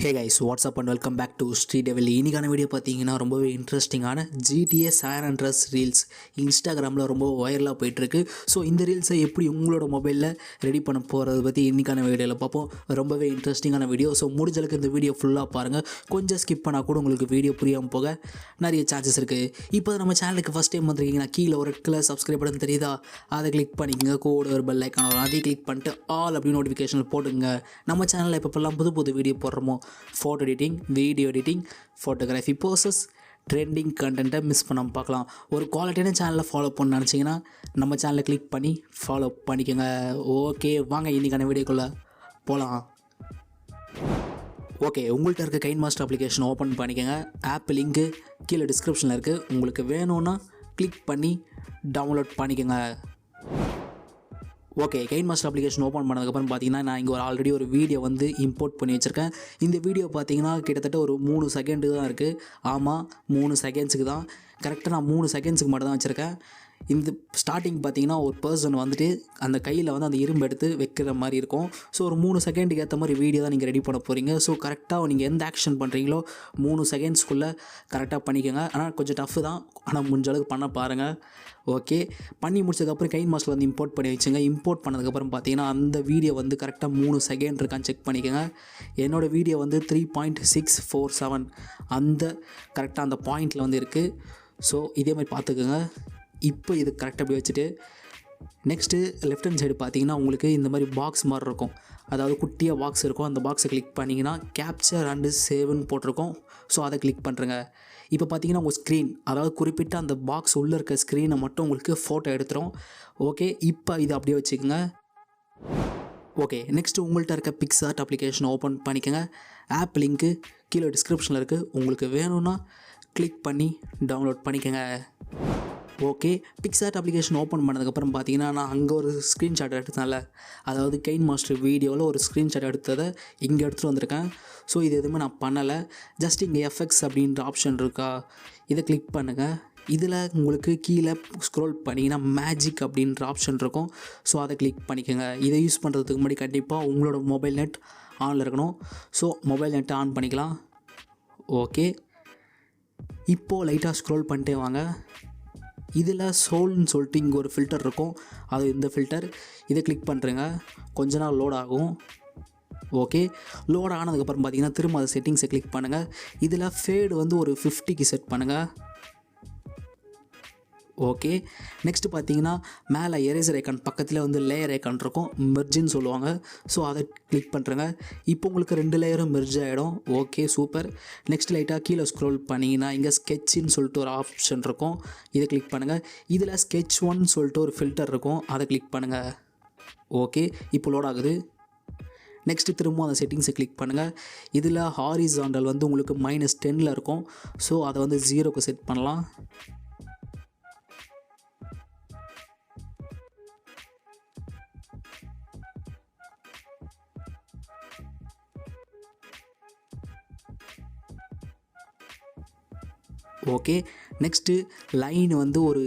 Hey guys, what's up and welcome back to Street Devil. இன்னைக்கான video பார்த்தீங்கன்னா ரொம்பவே இன்ட்ரெஸ்டிங்கான GTA San Andreas ரீல்ஸ் இன்ஸ்டாகிராமில் ரொம்ப வைரலாக போயிட்டுருக்கு. ஸோ இந்த ரீல்ஸை எப்படி உங்களோட மொபைலில் ரெடி பண்ண போகிறத பற்றி இன்றைக்கான வீடியோவில் பார்ப்போம். ரொம்பவே இன்ட்ரெஸ்டிங்கான வீடியோ. ஸோ முடிஞ்சளவுக்கு இந்த வீடியோ ஃபுல்லாக பாருங்கள். கொஞ்சம் ஸ்கிப் பண்ணால் கூட உங்களுக்கு வீடியோ புரியாமல் போக நிறைய சான்சஸ் இருக்குது. இப்போ நம்ம சேனலுக்கு ஃபஸ்ட் டைம் வந்திருக்கீங்கன்னா கீழே ஒரு ரெட் கலர் சப்ஸ்கிரைப் பட்டன் தெரியுதா, அதை கிளிக் பண்ணிக்கங்க. கூட ஒரு பெல் ஐக்கான வரும், அதை கிளிக் பண்ணிட்டு ஆல் அப்படி நோட்டிஃபிகேஷன் போட்டுங்க. நம்ம சேனலில் இப்போல்லாம் புது வீடியோ போடுறோமோ, photo editing, video editing, photography poses, trending கண்டென்ட்டை மிஸ் பண்ணாமல் பார்க்கலாம். ஒரு குவாலிட்டியான சேனலில் ஃபாலோ பண்ண நினச்சிங்கன்னா நம்ம சேனலை கிளிக் பண்ணி ஃபாலோ பண்ணிக்கோங்க. ஓகே, வாங்க இன்றைக்கான வீடியோக்குள்ளே போகலாம். ஓகே, உங்கள்கிட்ட இருக்க KINEMASTER அப்ளிகேஷன் ஓப்பன் பண்ணிக்கோங்க. ஆப் லிங்க்கு கீழே டிஸ்கிரிப்ஷனில் இருக்குது. உங்களுக்கு வேணும்னா கிளிக் பண்ணி டவுன்லோட் பண்ணிக்கோங்க. ஓகே, KINEMASTER அப்ளிகேஷன் ஓப்பன் பண்ணதுக்கப்புறம் பார்த்தீங்கன்னா நான் இங்கே ஆல்ரெடி ஒரு வீடியோ இம்போர்ட் பண்ணி வச்சுருக்கேன். இந்த வீடியோ பார்த்தீங்கன்னா கிட்டத்தட்ட ஒரு 3 செகண்டு தான் இருக்குது. ஆமாம், 3 செகண்ட்ஸுக்கு தான். கரெக்டாக நான் 3 செகண்ட்ஸுக்கு மட்டும் தான் வச்சுருக்கேன். இந்த ஸ்டார்டிங் பார்த்தீங்கன்னா ஒரு பர்சன் அந்த கையில் அந்த இரும்பு எடுத்து வைக்கிற மாதிரி இருக்கும். ஸோ ஒரு 3 செகண்டுக்கு ஏற்ற மாதிரி வீடியோ தான் நீங்கள் ரெடி பண்ண போகிறீங்க. ஸோ கரெக்டாக நீங்கள் எந்த ஆக்ஷன் பண்ணுறீங்களோ 3 செகண்ட்ஸ்க்குள்ளே கரெக்டாக பண்ணிக்கோங்க. ஆனால் கொஞ்சம் டஃப்பு தான், ஆனால் முடிஞ்ச அளவுக்கு பண்ண பாருங்கள். ஓகே, பண்ணி முடிச்சதுக்கப்புறம் KINEMASTER இம்போர்ட் பண்ணி வச்சுங்க. இம்போர்ட் பண்ணதுக்கப்புறம் பார்த்தீங்கன்னா அந்த வீடியோ கரெக்டாக 3 செகண்ட் இருக்கான்னு செக் பண்ணிக்கோங்க. என்னோடய வீடியோ 3.647 அந்த கரெக்டாக அந்த பாயிண்டில் இருக்குது. ஸோ இதே மாதிரி பார்த்துக்கோங்க. இப்போ இது கரெக்டாக அப்படி வச்சுட்டு நெக்ஸ்ட்டு லெஃப்ட் ஹேண்ட் சைடு பார்த்தீங்கன்னா உங்களுக்கு இந்த மாதிரி பாக்ஸ் மாதிரி இருக்கும். அதாவது குட்டியாக பாக்ஸ் இருக்கும். அந்த பாக்ஸை கிளிக் பண்ணிங்கன்னா கேப்சர் அண்டு சேவ்னு போட்டிருக்கோம். ஸோ அதை கிளிக் பண்ணுறேங்க. இப்போ பார்த்தீங்கன்னா உங்கள் ஸ்க்ரீன், அதாவது குறிப்பிட்ட அந்த பாக்ஸ் உள்ளே இருக்க ஸ்க்ரீனை மட்டும் உங்களுக்கு ஃபோட்டோ எடுத்துரும். ஓகே, இப்போ இது அப்படியே வச்சுக்கோங்க. ஓகே, நெக்ஸ்ட்டு உங்கள்கிட்ட இருக்க PICSART அப்ளிகேஷன் ஓப்பன் பண்ணிக்கோங்க. ஆப் லிங்க்கு கீழே டிஸ்கிரிப்ஷனில் இருக்குது. உங்களுக்கு வேணும்னா கிளிக் பண்ணி டவுன்லோட் பண்ணிக்கோங்க. ஓகே, PICSART அப்ளிகேஷன் ஓப்பன் பண்ணதுக்கப்புறம் பார்த்தீங்கன்னா நான் அங்கே ஒரு ஸ்க்ரீன்ஷாட் எடுத்தேன்ல, அதாவது KINEMASTER வீடியோவில் ஒரு ஸ்க்ரீன்ஷாட் எடுத்ததை இங்கே எடுத்துகிட்டு வந்திருக்கேன். ஸோ இது எதுவுமே நான் பண்ணலை. ஜஸ்ட் இங்கே எஃபெக்ட்ஸ் அப்படின்ற ஆப்ஷன் இருக்கா, இதை கிளிக் பண்ணுங்கள். இதில் உங்களுக்கு கீழே ஸ்க்ரோல் பண்ணிங்கன்னா மேஜிக் அப்படின்ற ஆப்ஷன் இருக்கும். ஸோ அதை கிளிக் பண்ணிக்கோங்க. இதை யூஸ் பண்ணுறதுக்கு முன்னாடி கண்டிப்பாக உங்களோட மொபைல் நெட் ஆனில் இருக்கணும். ஸோ மொபைல் நெட்டை ஆன் பண்ணிக்கலாம். ஓகே, இப்போது லைட்டாக ஸ்க்ரோல் பண்ணிட்டே வாங்க. இதில் சோல்னு சொல்லிட்டு இங்கே ஒரு ஃபில்டர் இருக்கும். அது இந்த ஃபில்டர், இதை கிளிக் பண்ணுறேங்க. கொஞ்ச நாள் லோட் ஆகும். ஓகே, லோட் ஆனதுக்கப்புறம் பார்த்தீங்கன்னா திரும்ப அதை செட்டிங்ஸை கிளிக் பண்ணுங்கள். இதில் ஃபேடு ஒரு 50க்கு செட் பண்ணுங்கள். ஓகே, நெக்ஸ்ட்டு பார்த்தீங்கன்னா மேலே எரேசர் ஐக்கான் பக்கத்தில் லேயர் ஐக்கான் இருக்கும், மெர்ஜின்னு சொல்லுவாங்க. ஸோ அதை கிளிக் பண்ணுறேங்க. இப்போ உங்களுக்கு 2 லேயரும் மெர்ஜ் ஆகிடும். Okay, super. நெக்ஸ்ட் லைட்டாக கீழே ஸ்க்ரோல் பண்ணிங்கன்னா இங்கே ஸ்கெட்சின்னு சொல்லிட்டு ஒரு ஆப்ஷன் இருக்கும். இதை கிளிக் பண்ணுங்கள். இதில் ஸ்கெட்ச் 1 சொல்லிட்டு ஒரு ஃபில்டர் இருக்கும். அதை கிளிக் பண்ணுங்கள். ஓகே, இப்போ லோட் ஆகுது. நெக்ஸ்ட்டு திரும்ப அந்த செட்டிங்ஸை கிளிக் பண்ணுங்கள். இதில் ஹாரிசாண்டல் உங்களுக்கு -10ல் இருக்கும். ஸோ அதை 0க்கு செட் பண்ணலாம். ஓகே, நெக்ஸ்ட்டு லைன் ஒரு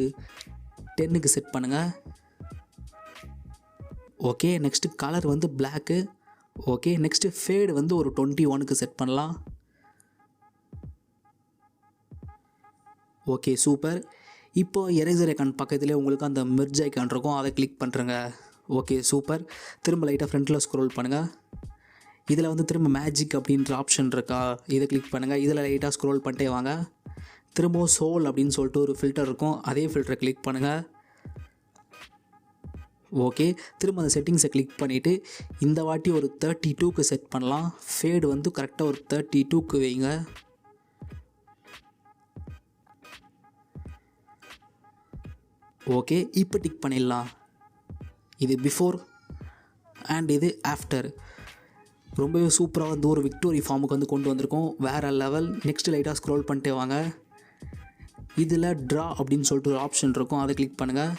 10க்கு செட் பண்ணுங்கள். Okay, next colour block. Okay, next fade ஒரு 21க்கு செட் பண்ணலாம். Okay, super. இப்போது எரேசர் ஐக்கான் பக்கத்துலேயே உங்களுக்கு அந்த மெர்ஜ் ஐக்கான் இருக்கும். அதை கிளிக் பண்ணுறேங்க. Okay, super. திரும்ப லைட்டாக ஃப்ரண்ட்டில் ஸ்க்ரோல் பண்ணுங்கள். இதில் திரும்ப மேஜிக் அப்படின்ற ஆப்ஷன் இருக்கா, இதை கிளிக் பண்ணுங்கள். இதில் லைட்டாக ஸ்க்ரோல் பண்ணிட்டே வாங்க. திரும்பவும் சோல் அப்படின்னு சொல்லிட்டு ஒரு ஃபில்டர் இருக்கும். அதே ஃபில்டரை கிளிக் பண்ணுங்கள். ஓகே, திரும்ப அந்த செட்டிங்ஸை கிளிக் பண்ணிவிட்டு இந்த வாட்டி ஒரு 32க்கு செட் பண்ணலாம். ஃபேடு கரெக்டாக ஒரு 32க்கு வைங்க. ஓகே, இப்போ டிக் பண்ணிடலாம். இது பிஃபோர் அண்ட் இது ஆஃப்டர். ரொம்பவே சூப்பராக ஒரு விக்டோரி ஃபார்முக்கு கொண்டு வந்திருக்கோம். வேறு லெவல். நெக்ஸ்ட்டு லைட்டாக ஸ்க்ரோல் பண்ணிட்டே வாங்க. இதில் ட்ரா அப்படின்னு சொல்லிட்டு ஒரு ஆப்ஷன் இருக்கும். அதை கிளிக் பண்ணுங்கள்.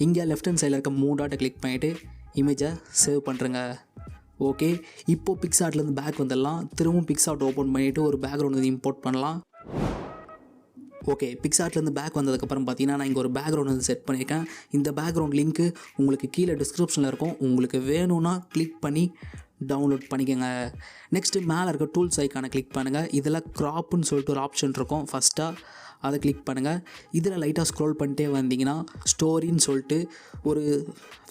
இங்கே லெஃப்ட் ஹேண்ட் சைடில் இருக்க 3 டாட்டை கிளிக் பண்ணிவிட்டு இமேஜை சேவ் பண்ணுறேங்க. ஓகே, இப்போது PICSARTலேருந்து பேக் வந்துடலாம். திரும்பவும் PICSART ஓப்பன் பண்ணிவிட்டு ஒரு பேக்ரவுண்ட் இம்போர்ட் பண்ணலாம். ஓகே, பிக்சார்ட்லேருந்து பேக் வந்ததுக்கப்புறம் பார்த்தீங்கன்னா நான் இங்கே ஒரு பேக்ரவுண்ட் வந்து செட் பண்ணியிருக்கேன். இந்த பேக்ரவுண்ட் லிங்க்கு உங்களுக்கு கீழே டிஸ்கிரிப்ஷனில் இருக்கும். உங்களுக்கு வேணும்னா கிளிக் பண்ணி டவுன்லோட் பண்ணிக்கோங்க. நெக்ஸ்ட்டு மேலே இருக்க டூல்ஸ் ஐக்கானை கிளிக் பண்ணுங்கள். இதில் க்ராப்புன்னு சொல்லிட்டு ஒரு ஆப்ஷன் இருக்கும். ஃபஸ்ட்டாக அதை கிளிக் பண்ணுங்கள். இதில் லைட்டாக ஸ்க்ரோல் பண்ணிட்டே வந்தீங்கன்னா ஸ்டோரின்னு சொல்லிட்டு ஒரு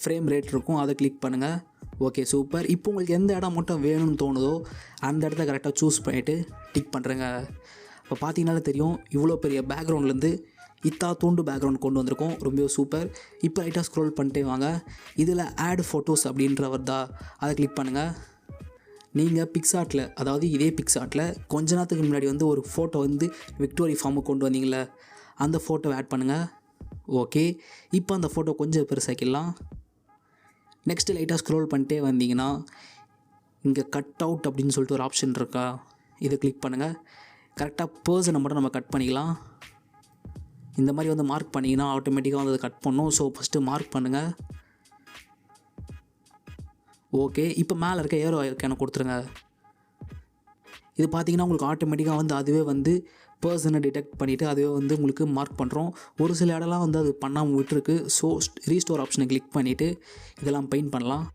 ஃப்ரேம் ரேட் இருக்கும். அதை கிளிக் பண்ணுங்கள். Okay, super. இப்போ உங்களுக்கு எந்த இடம் மட்டும் வேணும்னு தோணுதோ அந்த இடத்த கரெக்டாக சூஸ் பண்ணிவிட்டு டிக் பண்ணுறேங்க. இப்போ பார்த்தீங்கன்னாலே தெரியும், இவ்வளோ பெரிய பேக்ரவுண்ட்லேருந்து தூண்டு பேக்ரவுண்ட் கொண்டு வந்திருக்கோம். ரொம்ப சூப்பர். இப்போ லைட்டாக ஸ்க்ரோல் பண்ணிட்டே வாங்க. இதில் ஆட் ஃபோட்டோஸ் அப்படின்றவர் தான், அதை கிளிக் பண்ணுங்கள். நீங்கள் பிக்சார்ட்டில், அதாவது இதே பிக்சார்ட்டில் கொஞ்ச நேரத்துக்கு முன்னாடி வந்து ஒரு ஃபோட்டோ வந்து விக்டோரி ஃபார்முக்கு கொண்டு வந்தீங்களே, அந்த ஃபோட்டோவை ஆட் பண்ணுங்கள். ஓகே, இப்போ அந்த ஃபோட்டோ கொஞ்சம் பெருசாக்கிடலாம். நெக்ஸ்ட்டு லைட்டாக ஸ்க்ரோல் பண்ணிட்டே வந்தீங்கன்னா இங்கே கட் அவுட் அப்படின்னு சொல்லிட்டு ஒரு ஆப்ஷன் இருக்கா, இதை கிளிக் பண்ணுங்கள். கரெக்டாக பர்சனை மட்டும் நம்ம கட் பண்ணிக்கலாம். இந்த மாதிரி வந்து மார்க் பண்ணிங்கன்னா ஆட்டோமேட்டிக்காக வந்து அதை கட் பண்ணும். ஸோ ஃபஸ்ட்டு மார்க் பண்ணுங்கள். ஓகே, இப்போ மேலே இருக்க ஏரோ ஐக்கானை கொடுத்துருங்க. இது பார்த்தீங்கன்னா உங்களுக்கு ஆட்டோமேட்டிக்காக வந்து அதுவே வந்து பர்சனை டிடெக்ட் பண்ணிவிட்டு அதுவே வந்து உங்களுக்கு மார்க் பண்ணுறோம். ஒரு சில இடம்லாம் வந்து அது பண்ணாமல் விட்டுருக்கு. ஸோ ரீஸ்டோர் ஆப்ஷனை கிளிக் பண்ணிவிட்டு இதெல்லாம் பெயிண்ட் பண்ணலாம்.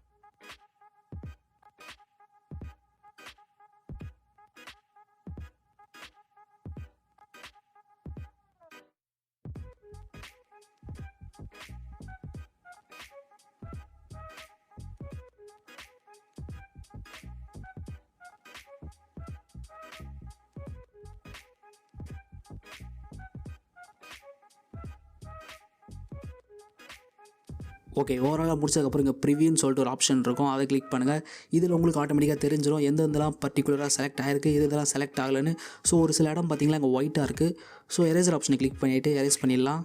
ஓகே, ஓவராலாக முடிச்சதுக்கப்புறம் இங்கே ப்ரிவியூன்னு சொல்லிட்டு ஒரு ஆப்ஷன் இருக்கும். அதை கிளிக் பண்ணுங்கள். இதில் உங்களுக்கு ஆட்டோமேட்டிக்காக தெரிஞ்சிடும் எந்தெந்தெல்லாம் பர்டிகுலராக செலக்ட் ஆகிருக்கு, இதெல்லாம் செலக்ட் ஆகலைன்னு. ஸோ ஒரு சில இடம் பார்த்திங்கன்னா இங்கே ஒயிட்டாக இருக்குது. ஸோ எரேசர் ஆப்ஷனை கிளிக் பண்ணிவிட்டு எரேஸ் பண்ணிடலாம்.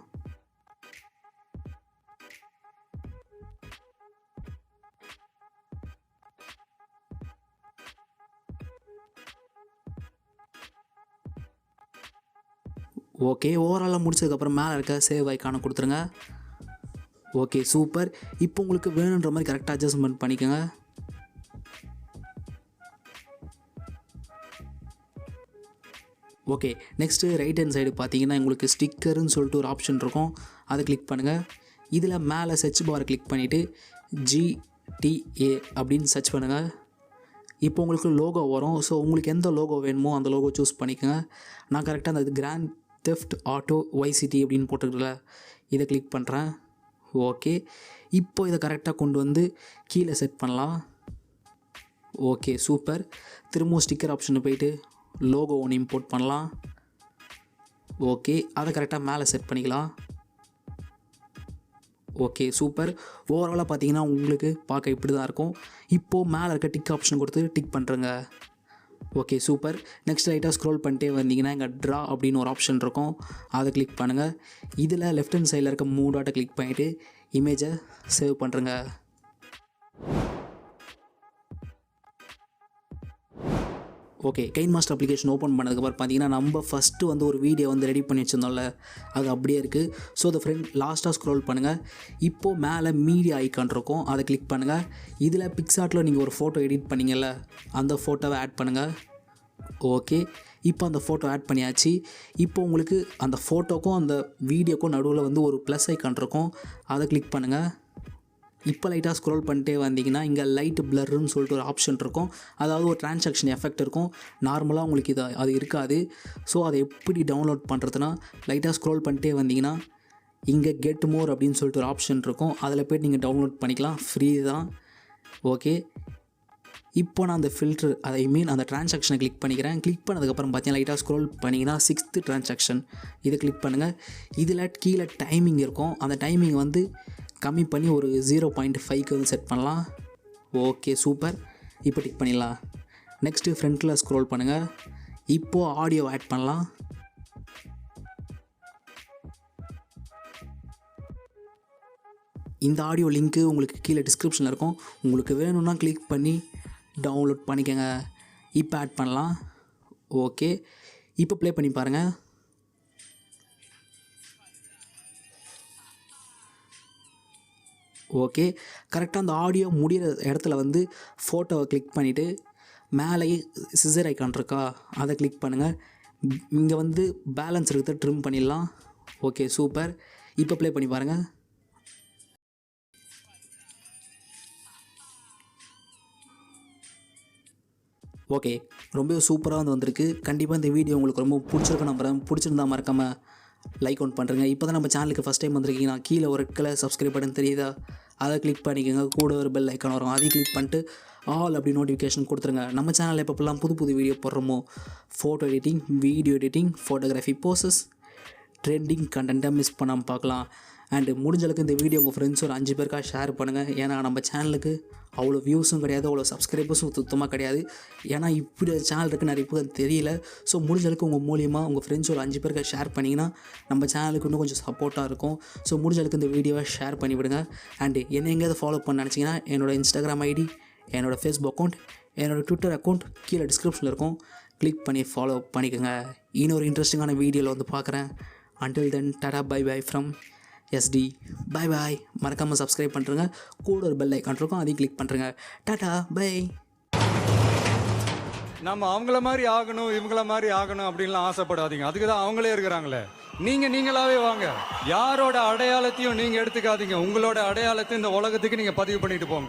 ஓகே, ஓவராலாக முடிச்சதுக்கப்புறம் மேலே இருக்க சேவ் ஐக்கானை கொடுத்துருங்க. Okay, super. இப்போ உங்களுக்கு வேணுன்ற மாதிரி கரெக்டாக அட்ஜஸ்ட்மெண்ட் பண்ணிக்கோங்க. Okay, next right hand side பார்த்தீங்கன்னா உங்களுக்கு ஸ்டிக்கருன்னு சொல்லிட்டு ஒரு ஆப்ஷன் இருக்கும். அதை கிளிக் பண்ணுங்கள். இதில் மேலே சர்ச் பாரை கிளிக் பண்ணிவிட்டு GTA அப்படின்னு சர்ச் பண்ணுங்கள். இப்போ உங்களுக்கு லோகோ வரும். ஸோ உங்களுக்கு எந்த லோகோ வேணுமோ அந்த லோகோ சூஸ் பண்ணிக்கோங்க. நான் கரெக்டாக அந்த கிராண்ட் தெஃப்ட் ஆட்டோ YCT அப்படின்னு போட்டுருக்கல, இதை கிளிக் பண்ணுறேன். ஓகே, இப்போ இதை கரெக்டாக கொண்டு வந்து கீழே செட் பண்ணலாம். Okay, super. திரும்பவும் ஸ்டிக்கர் ஆப்ஷனை போயிட்டு லோகோ ஒன்று இம்போர்ட் பண்ணலாம். ஓகே, அதை கரெக்டாக மேலே செட் பண்ணிக்கலாம். Okay, super. ஓவராலாக பார்த்தீங்கன்னா உங்களுக்கு பார்க்க இப்படி தான் இருக்கும். இப்போது மேலே இருக்க டிக் ஆப்ஷன் கொடுத்து டிக் பண்ணுறேங்க. Okay, super. நெக்ஸ்ட் லைட்டாக ஸ்க்ரோல் பண்ணிட்டே வந்தீங்கன்னா இங்கே ட்ரா அப்படின்னு ஒரு ஆப்ஷன் இருக்கும். அதை கிளிக் பண்ணுங்கள். இதில் லெஃப்ட் ஹேண்ட் சைடில் இருக்க 3 டாட்டை கிளிக் பண்ணிவிட்டு இமேஜை சேவ் பண்ணுறேங்க. ஓகே, கைன்மாஸ்டர் அப்ளிகேஷன் ஓப்பன் பண்ணதுக்கப்புறம் பார்த்தீங்கன்னா நம்ம ஃபஸ்ட்டு வந்து ஒரு வீடியோ வந்து ரெடி பண்ணி வச்சுருந்தோம்ல, அது அப்படியே இருக்குது. ஸோ அதை லாஸ்ட்டாக ஸ்க்ரோல் பண்ணுங்கள். இப்போது மேலே மீடியா ஐக்கான் இருக்கும். அதை கிளிக் பண்ணுங்கள். இதில் பிக்சார்ட்டில் நீங்கள் ஒரு ஃபோட்டோ எடிட் பண்ணிங்கல்ல, அந்த ஃபோட்டோவை ஆட் பண்ணுங்கள். ஓகே, இப்போ அந்த ஃபோட்டோ ஆட் பண்ணியாச்சு. இப்போ உங்களுக்கு அந்த ஃபோட்டோக்கும் அந்த வீடியோக்கும் நடுவில் வந்து ஒரு ப்ளஸ் ஐக்கான் இருக்கும். அதை கிளிக் பண்ணுங்கள். இப்போ லைட்டாக ஸ்க்ரோல் பண்ணிட்டே வந்தீங்கன்னா இங்கே லைட் பிளர்ன்னு சொல்லிட்டு ஒரு ஆப்ஷன் இருக்கும். அதாவது ஒரு டிரான்சாக்ஷன் எஃபெக்ட் இருக்கும். நார்மலாக உங்களுக்கு அது இருக்காது. ஸோ அதை எப்படி டவுன்லோட் பண்ணுறதுனா லைட்டாக ஸ்க்ரோல் பண்ணிட்டே வந்தீங்கன்னா இங்கே கெட் மோர் அப்படின்னு சொல்லிட்டு ஒரு ஆப்ஷன் இருக்கும். அதில் போய்ட்டு நீங்கள் டவுன்லோட் பண்ணிக்கலாம். ஃப்ரீ தான். ஓகே, இப்போ நான் அந்த ஃபில்ட்ரு அந்த டிரான்சாக்ஷனை கிளிக் பண்ணிக்கிறேன். கிளிக் பண்ணதுக்கப்புறம் பார்த்தீங்கன்னா லைட்டாக ஸ்க்ரோல் பண்ணிங்கன்னா 6th டிரான்சாக்ஷன் இதை கிளிக் பண்ணுங்கள். இதில் கீழே டைமிங் இருக்கும். அந்த டைமிங் வந்து கம்மி பண்ணி ஒரு 0.5க்கு வந்து செட் பண்ணலாம். Okay, super. இப்போ டிக் பண்ணிடலாம். நெக்ஸ்ட்டு ஃப்ரண்ட்டில் ஸ்க்ரோல் பண்ணுங்கள். இப்போது ஆடியோ ஆட் பண்ணலாம். இந்த ஆடியோ லிங்க்கு உங்களுக்கு கீழே டிஸ்கிரிப்ஷனில் இருக்கும். உங்களுக்கு வேணும்னா கிளிக் பண்ணி டவுன்லோட் பண்ணிக்கோங்க. இப்போ ஆட் பண்ணலாம். ஓகே, இப்போ ப்ளே பண்ணி பாருங்கள். ஓகே, கரெக்டாக அந்த ஆடியோ முடிகிற இடத்துல வந்து ஃபோட்டோவை கிளிக் பண்ணிவிட்டு மேலேயே சிசர் ஐக்கான் இருக்கா, அதை கிளிக் பண்ணுங்கள். இங்கே வந்து பேலன்ஸ் இருக்கிறத ட்ரிம் பண்ணிடலாம். Okay super. இப்போ ப்ளே பண்ணி பாருங்கள். ஓகே ரொம்ப சூப்பராக வந்திருக்கு. கண்டிப்பாக இந்த வீடியோ உங்களுக்கு ரொம்ப பிடிச்சிருக்கு நம்புகிறேன். பிடிச்சிருந்தா மறக்காமல் லைக் ஒன் பண்ணுறேங்க. இப்போ தான் நம்ம சேனலுக்கு ஃபஸ்ட் டைம் வந்திருக்கீங்கன்னா கீழே ஒரு கலர் சப்ஸ்கிரைப் பட்டன் தெரியுதா, அதை கிளிக் பண்ணிக்கோங்க. கூட ஒரு பெல் ஐக்கான் வரும், அதையும் கிளிக் பண்ணிட்டு ஆல் அப்படி நோட்டிஃபிகேஷன் கொடுத்துருங்க. நம்ம சேனலில் எப்போல்லாம் புது வீடியோ போடுறோமோ, photo editing, video editing, photography poses, trending கண்டென்ட்டை மிஸ் பண்ணாமல் பார்க்கலாம். அண்டு முடிஞ்சளவுக்கு இந்த வீடியோ உங்கள் ஃப்ரெண்ட்ஸ் ஒரு 5 பேருக்காக ஷேர் பண்ணுங்கள். ஏன்னா நம்ம சேனலுக்கு அவ்வளோ வியூஸும் கிடையாது, அவ்வளோ சப்ஸ்கிரைபர்ஸும் சுத்தமாக கிடையாது. ஏன்னா இப்படி சேனல் இருக்குது நிறைய பேருக்கு தெரியல. ஸோ முடிஞ்சளவுக்கு உங்கள் மூலியமாக உங்கள் ஃப்ரெண்ட்ஸ் ஒரு 5 பேருக்காக ஷேர் பண்ணிங்கன்னா நம்ம சேனலுக்கு இன்னும் கொஞ்சம் சப்போர்ட்டாக இருக்கும். ஸோ முடிஞ்சளவுக்கு இந்த வீடியோவை ஷேர் பண்ணிவிடுங்க. அண்டு என்னை எங்கேயாவது ஃபாலோ பண்ண நினச்சிங்கன்னா என்னோடய இன்ஸ்டாகிராம் ஐடி, என்னோடய ஃபேஸ்புக் அக்கௌண்ட், என்னோடய ட்விட்டர் அக்கௌண்ட் கீழே டிஸ்கிரிப்ஷனில் இருக்கும். கிளிக் பண்ணி ஃபாலோ பண்ணிக்கோங்க. இன்னொரு இன்ட்ரெஸ்டிங்கான வீடியோவில் வந்து பார்க்குறேன். Until then tata bye bye from SD. Bye bye. மறக்காமல் சப்ஸ்கிரைப் பண்ணுறங்க. கூட ஒரு பெல் ஐக்கான் இருக்கும், அதையும் கிளிக் பண்ணுறங்க. Tata bye. நம்ம அவங்கள மாதிரி ஆகணும், இவங்கள மாதிரி ஆகணும் அப்படின்லாம் ஆசைப்படாதீங்க. அதுக்கு தான் அவங்களே இருக்கிறாங்களே. நீங்களாவே வாங்க. யாரோட அடையாளத்தையும் நீங்கள் எடுத்துக்காதீங்க. உங்களோட அடையாளத்தை இந்த உலகத்துக்கு நீங்கள் பதிவு பண்ணிட்டு போங்க.